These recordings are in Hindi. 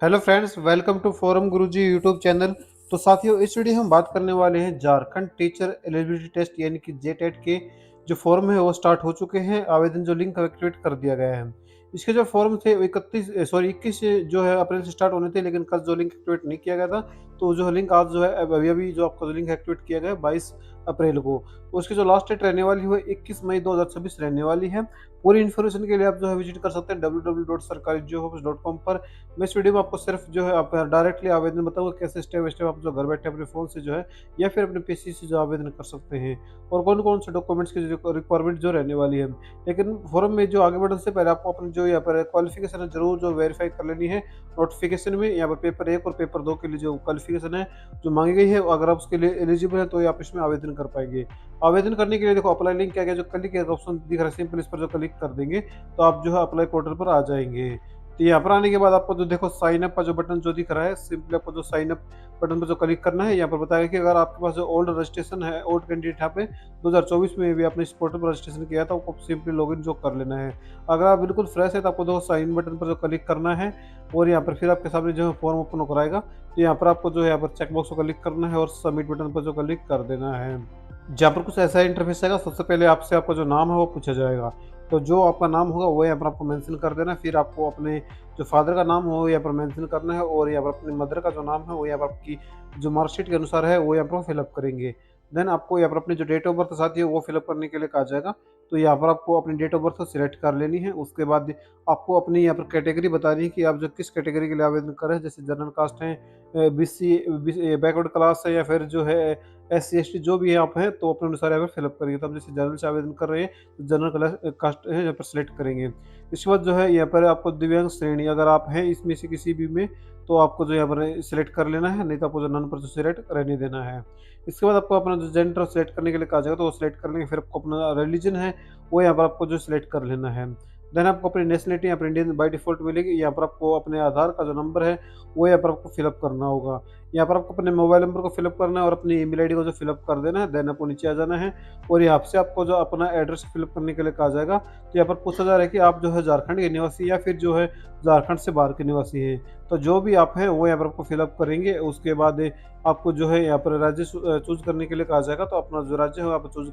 Hello friends, welcome to forum Guruji YouTube channel. तो साथियों, इस वीडियो में हम बात करने वाले हैं झारखंड टीचर एलिजिबिलिटी टेस्ट यानी कि जेटेट के जो फॉर्म है वो स्टार्ट हो चुके हैं। आवेदन जो लिंक एक्टिवेट कर दिया गया है। इसके जो फॉर्म थे वो 21 जो है अप्रैल से स्टार्ट होने थे, लेकिन कल जो लिंक एक्टिवेट नहीं किया गया था। तो जो लिंक आज जो है अभी अभी जो आपका जो लिंक एक्टिवेट किया गया है 22 अप्रैल को। उसकी जो लास्ट डेट रहने वाली है 21 मई 2026 रहने वाली है। पूरी इन्फॉर्मेशन के लिए आप जो है विजिट कर सकते हैं www.sarkarijobs.com पर। मैं इस वीडियो में आपको सिर्फ जो है आप डायरेक्टली आवेदन बताऊंगा, कैसे स्टेप बाय स्टेप आप जो घर बैठे अपने फ़ोन से जो है या फिर अपने पीसी से जो आवेदन कर सकते हैं, और कौन-कौन से डॉक्यूमेंट्स की जो रिक्वायरमेंट जो रहने वाली है। लेकिन फॉर्म में जो आगे बढ़ने से पहले आपको अपनी जो यहाँ पर क्वालिफ़िकेशन है ज़रूर जो वेरीफ़ाई कर लेनी है। नोटिफ़िकेशन में यहाँ पर पेपर 1 और पेपर 2 के लिए जो क्वालिफ़िकेशन है जो माँगी गई है, अगर आप उसके लिए एलिजिबल हैं तो ही आप इसमें आवेदन कर पाएँगे। आवेदन करने के लिए देखो अप्लाई लिंक क्या गया, जो क्लिक का ऑप्शन दिख रहा है, सिंपल इस पर जो क्लिक कर देंगे तो आप जो है अप्लाई पोर्टल पर आ जाएँगे। तो यहाँ पर आने के बाद आपको जो देखो साइन अप का जो बटन जो दिख रहा है, सिंपली आपको जो साइन अप बटन पर जो क्लिक करना है। यहाँ पर बताया कि अगर आपके पास जो ओल्ड रजिस्ट्रेशन है, ओल्ड कैंडिडेट यहाँ पे 2024 में भी आपने इस पोर्टल पर रजिस्ट्रेशन किया था, आपको सिंपली लॉगिन जो कर लेना है। अगर आप बिल्कुल फ्रेश है तो आपको देखो साइन बटन पर जो क्लिक करना है, और यहाँ पर फिर आपके सामने जो है फॉर्म ओपन होकर आएगा। तो यहाँ पर आपको जो है यहाँ पर चेक बॉक्स को क्लिक करना है और सबमिट बटन पर जो क्लिक कर देना है। जहाँ पर कुछ ऐसा इंटरफेस आएगा, सबसे पहले आपसे आपका जो नाम है वो पूछा जाएगा। तो जो आपका नाम होगा वो यहाँ पर आपको मेंशन कर देना है। फिर आपको अपने जो फादर का नाम हो यहाँ पर मेंशन करना है, और यहाँ पर अपनी मदर का जो नाम है वो यहाँ पर आपकी जो मार्कशीट के अनुसार है वो यहाँ पर फिलअप करेंगे। देन आपको यहाँ पर अपनी जो डेट ऑफ बर्थ साथी है वो फिलअप करने के लिए कहा जाएगा। तो यहाँ पर आपको अपनी डेट ऑफ बर्थ सिलेक्ट कर लेनी है। उसके बाद आपको अपनी यहाँ पर कैटेगरी बतानी है कि आप जो किस कैटेगरी के लिए आवेदन कर रहे हैं, जैसे जनरल कास्ट है, बीसी बैकवर्ड क्लास है, या फिर जो है SC ST जो भी आप हैं, तो अपने अनुसार यहाँ पर फिलअप करेंगे। तो आप जैसे जनरल से आवेदन कर रहे हैं तो जनरल क्लास कास्ट है यहाँ पर सिलेक्ट करेंगे। इसके बाद जो है यहाँ पर आपको दिव्यांग श्रेणी अगर आप हैं इसमें से किसी भी में, तो आपको जो यहाँ पर सिलेक्ट कर लेना है, नहीं तो आपको जो नन पर जो सिलेक्ट रहने देना है। इसके बाद आपको अपना जो जेंडर सेलेक्ट करने के लिए कहा जाएगा, तो वो सिलेक्ट कर लेंगे। फिर आपको अपना रिलीजन है वो यहाँ पर आपको जो सिलेक्ट कर लेना है। देन आपको अपनी नेशनलिटी यहाँ पर इंडियन बाय डिफ़ॉल्ट मिलेगी। यहाँ पर आपको अपने आधार का जो नंबर है वो यहाँ पर आपको फिलअप करना होगा। यहाँ पर आपको अपने मोबाइल नंबर को फिलअप करना है और अपनी ईमेल आईडी को जो फिलअप कर देना है। देन आपको नीचे आ जाना है, और यहाँ से आपको जो अपना एड्रेस फिलअप करने के लिए कहा जाएगा। तो यहाँ पर पूछा जा रहा है कि आप जो है झारखंड के निवासी या फिर जो है झारखंड से बाहर के निवासी हैं। तो जो भी आप हैं वो यहाँ पर आपको फिलअप करेंगे। उसके बाद आपको जो है यहाँ पर राज्य चूज़ करने के लिए कहा जाएगा, तो अपना जो राज्य है वो आप चूज़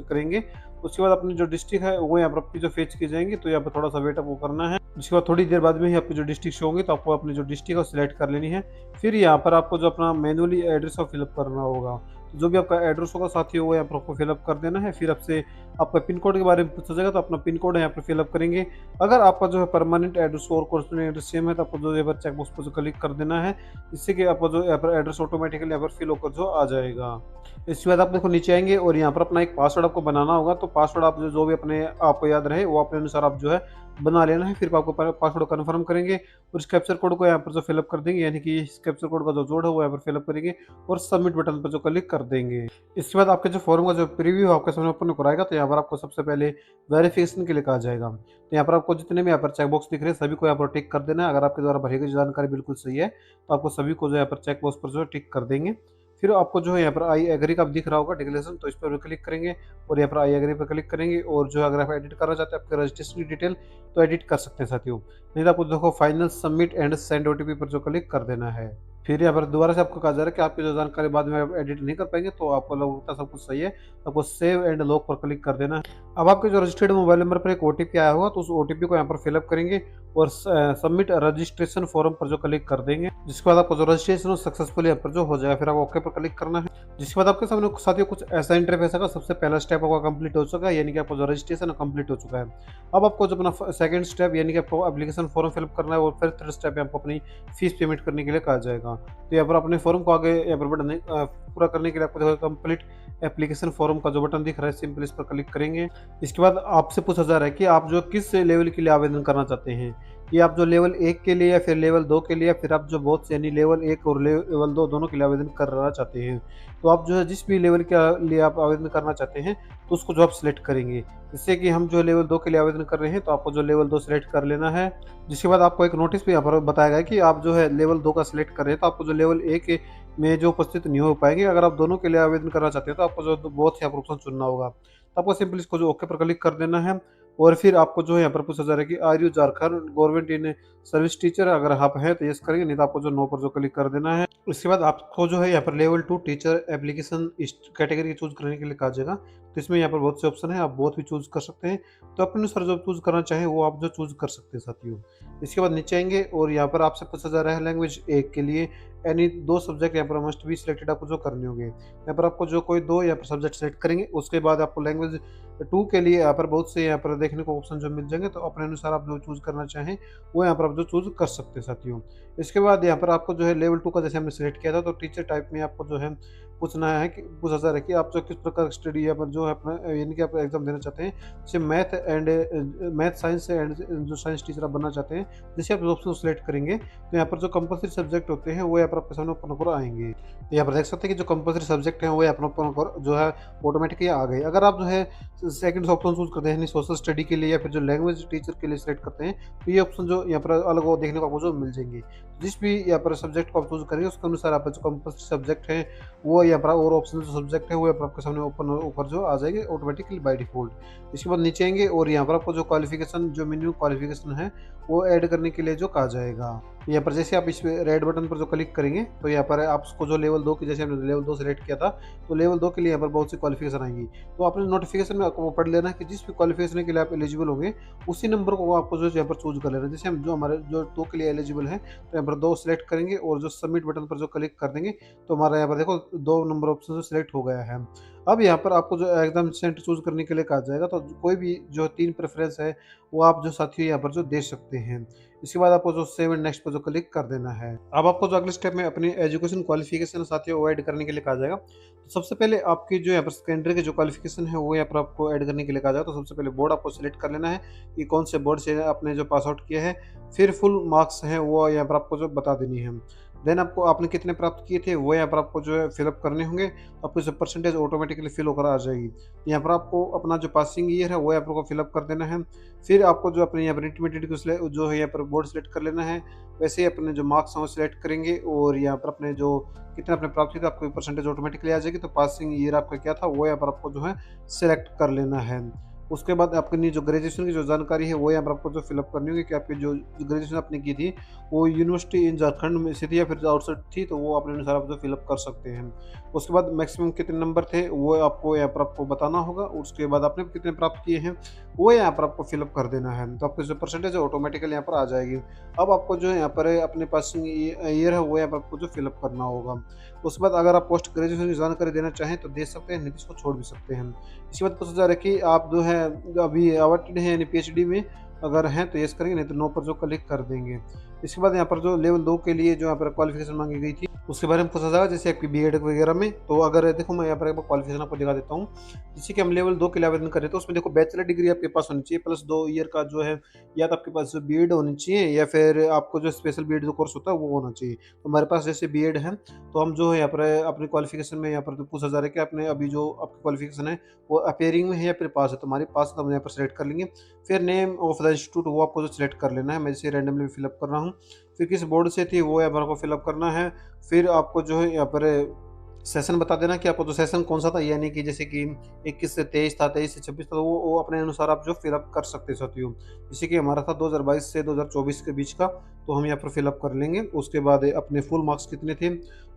करेंगे। उसके बाद अपनी जो डिस्ट्रिक्ट है वो यहाँ पर आपकी जो फेच की जाएँगी, तो यहाँ पर थोड़ा सा वेट आपको करना है। उसके बाद थोड़ी देर बाद में ही आपकी जो डिस्ट्रिक्ट शो होंगी, तो आपको अपनी जो डिस्ट्रिक्ट है वो सिलेक्ट कर लेनी है। फिर यहाँ पर आपको जो अपना मैनुअली एड्रेस को फिलअप करना होगा। तो जो भी आपका एड्रेस होगा साथियों वो यहाँ पर आपको फिलअप कर देना है। फिर आपसे आपका पिन कोड के बारे में पूछा जाएगा, तो अपना पिन कोड यहाँ पर फिलअप करेंगे। अगर आपका जो है परमानेंट एड्रेस और कॉरेस्पोंडिंग एड्रेस सेम है, तो आपको जो यहाँ पर चेक बॉक्स पर जो क्लिक कर देना है, जिससे कि आपका जो यहाँ पर एड्रेस ऑटोमेटिकली यहाँ पर फिल होकर जो आ जाएगा। इसके बाद आप देखो नीचे आएंगे और यहाँ पर अपना एक पासवर्ड आपको बनाना होगा। तो पासवर्ड आप जो भी अपने आपको याद रहे वो अपने अनुसार आप जो है बना लेना है। फिर आपको पासवर्ड कन्फर्म करेंगे और इस कैप्चर कोड को यहाँ पर जो फिलअप कर देंगे, यानी कि इस कैप्चर कोड का जो जोड़ है वो यहाँ पर फिलअप करेंगे और सबमिट बटन पर जो क्लिक कर देंगे। इसके बाद आपके जो फॉर्म का जो प्रीव्यू आपके सामने ओपन कराएगा, तो यहाँ पर आपको सबसे पहले वेरिफिकेशन के लिए कहा जाएगा। तो यहाँ पर आपको जितने भी यहाँ पर चेक बॉक्स दिख रहे हैं सभी को यहाँ पर टिक कर देना है। अगर आपके द्वारा भरी गई जानकारी बिल्कुल सही है तो आपको सभी को जो यहाँ पर चेक बॉक्स पर जो है टिक कर देंगे। फिर आपको जो है यहाँ पर आई एग्री का दिख रहा होगा डिक्लेरेशन, तो इस पर भी क्लिक करेंगे और यहाँ पर आई एग्री पर क्लिक करेंगे। और जो अगर आप एडिट करना चाहते हैं आपके रजिस्ट्रेशन की डिटेल, तो एडिट कर सकते हैं साथियों। नहीं तो आपको देखो final submit and send OTP पर जो क्लिक कर देना है। फिर यहाँ पर दोबारा से आपको कहा जा रहा है कि आपकी जो जानकारी बाद में आप एडिट नहीं कर पाएंगे, तो आपको लगता सब कुछ सही है, तो आपको सेव एंड लॉक पर क्लिक कर देना है। अब आपके जो रजिस्टर्ड मोबाइल नंबर पर एक OTP आया होगा, तो उस OTP को यहाँ पर फिलअप करेंगे और सबमिट रजिस्ट्रेशन फॉर्म पर जो क्लिक कर देंगे, जिसके बाद आपको जो रजिस्ट्रेशन सक्सेसफुली यहाँ पर जो हो जाएगा। फिर आपको ओके पर क्लिक करना है, जिसके बाद आपके सामने साथियों कुछ ऐसा इंटरफेस आएगा। सबसे पहला स्टेप आपका कंप्लीट हो चुका है, यानी कि आपका जो रजिस्ट्रेशन कंप्लीट हो चुका है। अब आपको जो अपना सेकंड स्टेप यानी कि आपको एप्लीकेशन फॉर्म फिलअप करना है, और फिर थर्ड स्टेप में आपको अपनी फीस पेमेंट करने के लिए कहा जाएगा। तो यहाँ पर अपने फॉर्म को आगे यहाँ पर पूरा करने के लिए आपको देखो कंप्लीट एप्लीकेशन फॉर्म का जो बटन दिख रहा है, सिंपल इस पर क्लिक करेंगे। इसके बाद आपसे पूछा जा रहा है कि आप जो किस लेवल के लिए आवेदन करना चाहते हैं, ये आप जो लेवल 1 के लिए या फिर लेवल 2 के लिए, या फिर आप जो बोथ यानी लेवल 1 और लेवल 2 दोनों के लिए आवेदन करना चाहते हैं। तो आप जो है जिस भी लेवल के लिए आप आवेदन करना चाहते हैं, तो उसको जो आप सिलेक्ट करेंगे। जैसे कि हम जो लेवल 2 के लिए आवेदन कर रहे हैं, तो आपको जो लेवल 2 सिलेक्ट कर लेना है। जिसके बाद आपको एक नोटिस भी यहाँ पर बताया गया है कि आप जो है लेवल 2 का सिलेक्ट कर रहे हैं, तो आपको जो लेवल 1 में जो उपस्थित नहीं हो पाएंगे। अगर आप दोनों के लिए आवेदन करना चाहते हैं, तो आपको जो बोथ यहाँ पर ऑप्शन चुनना होगा। तो आपको सिंपल इसको जो ओके पर क्लिक कर देना है। और फिर आपको जो है यहाँ पर पूछा जा रहा है कि are you Jharkhand government in service teacher, अगर आप हैं तो यस करेंगे, नहीं तो आपको जो नो पर जो क्लिक कर देना है। उसके बाद आपको जो है यहाँ पर लेवल 2 टीचर एप्लीकेशन इस कैटेगरी चूज करने के लिए कहा जाएगा। तो इसमें यहाँ पर बहुत से ऑप्शन है, आप बहुत भी चूज कर सकते हैं। तो अपने अनुसार जो चूज करना चाहें वो आप जो चूज कर सकते हैं साथियों। इसके बाद नीचे आएंगे और यहाँ पर आपसे पूछा जा रहा है लैंग्वेज 1 के लिए यानी 2 सब्जेक्ट यहाँ पर मस्ट बी सिलेक्टेड आपको जो करने होंगे। यहाँ पर आपको जो कोई 2 यहाँ पर सब्जेक्ट सेलेक्ट करेंगे, उसके बाद आपको लैंग्वेज 2 के लिए यहाँ पर बहुत से यहाँ पर देखने को ऑप्शन जो मिल जाएंगे। तो अपने अनुसार आप जो चूज करना चाहें वो यहाँ पर आप जो चूज कर सकते हैं साथियों। इसके बाद यहाँ पर आपको जो है लेवल 2 का जैसे हमने सेलेक्ट किया था, तो टीचर टाइप में आपको जो है पूछना है कि पूछा जा रहा है कि आप जो किस प्रकार की स्टडी यहाँ पर जो है अपना यानी कि आप एग्जाम देना चाहते हैं। जैसे मैथ साइंस एंड जो साइंस टीचर आप बनना चाहते हैं, जैसे आप ऑप्शन सेलेक्ट करेंगे तो यहाँ पर जो कंपलसरी सब्जेक्ट होते हैं वो यहाँ पर आपके सामने ओपन होकर आएंगे। तो यहाँ पर देख सकते हैं कि जो कंपलसरी सब्जेक्ट हैं वो यहाँ पर ओपन होकर जो है ऑटोमेटिकली आ गए। अगर आप जो है सेकंड ऑप्शन चूज करते हैं सोशल स्टडी के लिए या फिर जो लैंग्वेज टीचर के लिए सेलेक्ट करते हैं, तो ये ऑप्शन जो यहाँ पर अलग वो देखने को आपको जो मिल जाएंगे। जिस भी यहाँ पर सब्जेक्ट को आप चूज करेंगे उसके अनुसार आप जो कंपलसरी सब्जेक्ट है वो यहाँ पर और ऑप्शन जो सब्जेक्ट है वो यहाँ पर आपके सामने ओपन ऊपर जो आ जाएंगे ऑटोमेटिकली बाय डिफॉल्ट। इसके बाद नीचे आएंगे और यहाँ पर आपको जो क्वालिफिकेशन जो मिनिमम क्वालिफिकेशन है वो ऐड करने के लिए जो कहा जाएगा। यहाँ पर जैसे आप इस रेड बटन पर जो क्लिक करेंगे तो यहाँ पर आपको जो लेवल 2 की, जैसे हमने लेवल 2 सेलेक्ट किया था, तो लेवल 2 के लिए यहाँ पर बहुत सी क्वालिफिकेशन आएंगी। तो आपने नोटिफिकेशन में आपको पढ़ लेना है कि जिस भी क्वालिफिकेशन के लिए आप एलिजिबल होंगे उसी नंबर को आपको जो यहाँ पर चूज कर लेना है। जैसे हम जो हमारे जो 2 के लिए एलिजिबल है तो यहाँ पर 2 सेलेक्ट करेंगे और जो सबमिट बटन पर जो क्लिक कर देंगे तो हमारा यहाँ पर देखो 2 नंबर ऑप्शन जो सिलेक्ट हो गया है। अब यहाँ पर आपको जो एग्जाम सेंटर चूज करने के लिए कहा जाएगा, तो कोई भी जो 3 प्रेफरेंस है वो आप जो साथियों यहाँ पर जो दे सकते हैं। इसके बाद आपको जो सेव एंड नेक्स्ट पर जो क्लिक कर देना है। अब आपको जो अगले स्टेप में अपनी एजुकेशन क्वालिफिकेशन साथियों वो ऐड करने के लिए कहा जाएगा। तो सबसे पहले आपकी जो यहाँ पर सेकेंडरी की जो क्वालिफिकेशन है वो यहाँ पर आपको ऐड करने के लिए कहा जाएगा। तो सबसे पहले बोर्ड आपको सिलेक्ट कर लेना है कि कौन से बोर्ड से आपने जो पास आउट किया है, फिर फुल मार्क्स हैं वो यहाँ पर आपको जो बता देनी है। देन आपको आपने कितने प्राप्त किए थे वो यहाँ पर आपको जो है फिलअप करने होंगे। आपको जो परसेंटेज ऑटोमेटिकली फिल होकर आ जाएगी। यहाँ पर आपको अपना जो पासिंग ईयर है वो यहाँ पर फिलअप कर देना है। फिर आपको जो अपने यहाँ पर इंटरमीडिएट को जो है यहाँ पर बोर्ड सेलेक्ट कर लेना है। वैसे ही अपने जो मार्क्स हैं वो सिलेक्ट करेंगे और यहाँ पर अपने जो कितने अपने प्राप्त किए थे आपको परसेंटेज ऑटोमेटिकली आ जाएगी। तो पासिंग ईयर आपका क्या था वो यहाँ पर आपको जो है सिलेक्ट कर लेना है। उसके बाद अपनी जो ग्रेजुएशन की जो जानकारी है वो यहाँ पर आपको जो फिलअप करनी होगी कि आपकी जो ग्रेजुएशन आपने की थी वो यूनिवर्सिटी इन झारखंड में से थी या फिर आउटसाइड थी, तो वो अपने अनुसार आप जो फिलअप कर सकते हैं। उसके बाद मैक्सिमम कितने नंबर थे वो आपको यहाँ पर आपको बताना होगा। उसके बाद आपने कितने प्राप्त किए हैं वो यहाँ पर आपको फिलअप कर देना है। तो आपकी जो परसेंटेज है ऑटोमेटिकली यहाँ पर आ जाएगी। अब आपको जो है यहाँ पर अपने पासिंग ईयर है वो यहाँ पर आपको जो फिलअप करना होगा। उसके बाद अगर आप पोस्ट ग्रेजुएशन की जानकारी देना चाहें तो दे सकते हैं, नहीं तो इसको छोड़ भी सकते हैं। इसके बाद पूछा जा रहा है कि आप जो है अभी अवार्डेड हैं यानी पीएचडी में अगर हैं तो यस करेंगे, नहीं तो नो पर जो क्लिक कर देंगे। इसके बाद यहाँ पर जो लेवल 2 के लिए जो यहाँ पर क्वालिफिकेशन मांगी गई थी उसके बारे में पूछा जाएगा, जैसे आपकी बीएड वगैरह में। तो अगर देखो मैं यहाँ पर एक बार क्वालिफिकेशन आपको दिखा देता हूँ। जैसे कि हम लेवल 2 के लिए आवेदन करें तो उसमें देखो बैचलर डिग्री आपके पास होनी चाहिए प्लस 2 ईयर का जो है या तो आपके पास जो बीएड होनी चाहिए या फिर आपको जो स्पेशल बीएड जो कोर्स होता है वो होना चाहिए। तो हमारे पास जैसे बीएड है तो हम जो है यहाँ पर अपनी क्वालिफिकेशन में यहाँ पर तो पूछा जा रहा है कि आपने अभी जो आपकी क्वालिफिकेशन है वो अपेयरिंग में है या फिर पास है। तो हमारे पास तो हम यहाँ पर सेलेक्ट कर लेंगे। फिर नेम ऑफ द इंस्टीट्यूट वो आपको जो सिलेक्ट कर लेना है। मैं इसे रैंडमली फिलअप कर रहा हूँ। फिर किस बोर्ड से थी वो यहाँ पर आपको फिलअप करना है। फिर आपको जो है यहाँ पर सेशन बता देना कि आपको जो सेशन कौन सा था, यानी कि जैसे कि 21 से 23 था, 23 से 26 था, तो वो अपने अनुसार आप जो फिलअप कर सकते साथियों। जैसे कि हमारा था 2022 से 2024 के बीच का, तो हम यहाँ पर फिलअप कर लेंगे। उसके बाद अपने फुल मार्क्स कितने थे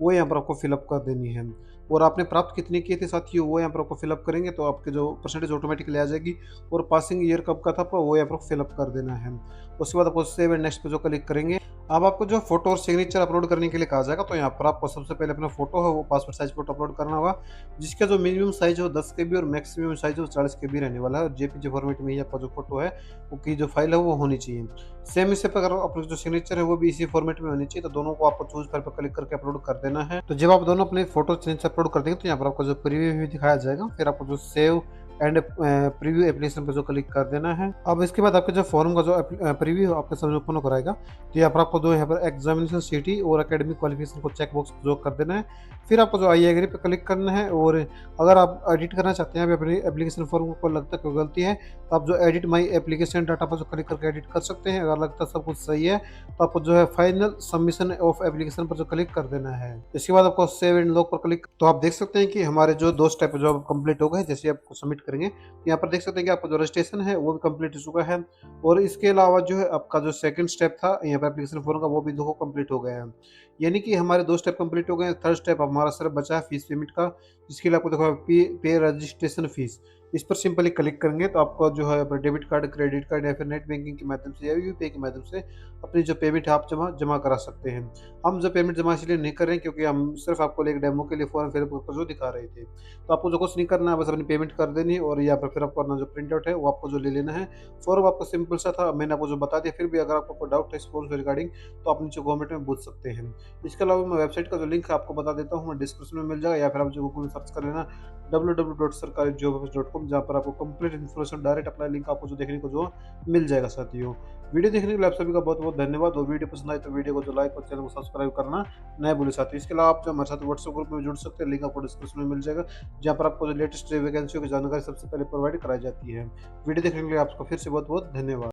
वो यहाँ पर आपको फिलअप कर देनी है। और आपने प्राप्त कितने किए थे साथियों वो यहाँ पर आपको फिलअप करेंगे तो आपके जो परसेंटेज ऑटोमेटिकली आ जाएगी। और पासिंग ईयर कब का था वो यहाँ पर फिलअप कर देना है। उसके बाद आपको सेव एंड नेक्स्ट पे जो क्लिक करेंगे। अब आपको जो फोटो और सिग्नेचर अपलोड करने के लिए कहा जाएगा। तो यहाँ पर आपको सबसे पहले अपना फोटो है वो पासपोर्ट साइज फोटो अपलोड करना होगा, जिसका जो मिनिमम साइज हो 10 KB और मैक्सिमम साइज हो 40 KB रहने वाला है। और जेपीजी फॉर्मेट में ही आपका जो फोटो है वो की जो फाइल है वो होनी चाहिए। सेम इसे पर अपना जो सिग्नेचर है वो भी इसी फॉर्मेट में होनी चाहिए। तो दोनों को आपको चूज फाइल पर क्लिक करके अपलोड कर देना है। तो जब आप दोनों अपने फोटो सिग्नेचर अपलोड कर देंगे तो यहाँ पर आपको जो प्रीव्यू भी दिखाया जाएगा। फिर आपको जो सेव एंड प्रीव्यू एप्लीकेशन पर जो क्लिक कर देना है। अब इसके बाद आपके जो फॉर्म का जो प्रीव्यू आपके सामने ओपन हो कराएगा। तो यहाँ पर आपको जो यहाँ पर एग्जामिनेशन सिटी और एकेडमिक क्वालिफिकेशन को चेक बॉक्स जो कर देना है। फिर आपको जो आई एग्री पे क्लिक करना है। और अगर आप एडिट करना चाहते हैं अपनी एप्लीकेशन फॉर्म को लगता है कोई गलती है तो आप जो एडिट माई एप्लीकेशन डाटा पर जो क्लिक करके एडिट कर सकते हैं। अगर लगता है सब कुछ सही है तो आपको जो है फाइनल सबमिशन ऑफ एप्लीकेशन पर जो क्लिक कर देना है। इसके बाद आपको सेव एंड लॉक पर क्लिक। तो आप देख सकते हैं कि हमारे जो 2 स्टेप जो कंप्लीट हो गए। जैसे आपको सबमिट करेंगे तो यहाँ पर देख सकते हैं कि आपका जो रजिस्ट्रेशन है वो भी कंप्लीट हो चुका है। और इसके अलावा जो है आपका जो सेकंड स्टेप था यहाँ पर एप्लीकेशन फॉर्म का, वो भी देखो कंप्लीट हो गया है। यानी कि हमारे 2 स्टेप कंप्लीट हो गए हैं। थर्ड स्टेप हमारा सिर्फ बचा है फीस पेमेंट का, जिसके लिए आपको देखो पे रजिस्ट्रेशन फीस, इस पर सिंपली क्लिक करेंगे तो आपको जो है डेबिट कार्ड, क्रेडिट कार्ड या फिर नेट बैंकिंग के माध्यम से या यूपीआई के माध्यम से अपनी जो पेमेंट है आप जमा करा सकते हैं। हम जो पेमेंट जमा इसलिए नहीं कर रहे हैं क्योंकि हम सिर्फ आपको एक डेमो के लिए फॉर्म फिलअप कर जो दिखा रहे थे। तो आपको जो कुछ नहीं करना है, बस अपनी पेमेंट कर देनी है और या फिर आपको अपना जो प्रिंट आउट है वो आपको जो ले लेना है। फॉर्म आपको सिंपल सा था, मैंने आपको जो बता दिया। फिर भी अगर आपको कोई डाउट है इस फॉर्म से रिगार्डिंग तो आप नीचे कमेंट में पूछ सकते हैं। इसके अलावा मैं वेबसाइट का जो लिंक है आपको बता देता हूँ, डिस्क्रिप्शन में मिल जाएगा या फिर आप जो गूगल में सर्च कर लेना www.sarkarijobs.com, जहाँ पर आपको complete information direct apply link आपको जो देखने को जो मिल जाएगा साथियों। वीडियो देखने के लिए आप सभी का बहुत बहुत धन्यवाद। और वीडियो पसंद आए तो वीडियो को जो लाइक और चैनल को सब्सक्राइब करना न भूलें साथियों। इसके अलावा आप जो हमारे साथ व्हाट्सएप ग्रुप में जुड़ सकते हैं, लिंक आपको डिस्क्रिप्शन में मिल जाएगा, जहाँ पर आपको जो लेटेस्ट वैकेंसियों की जानकारी सबसे पहले प्रोवाइड कराई जाती है। वीडियो देखने के लिए आपका फिर से बहुत बहुत धन्यवाद।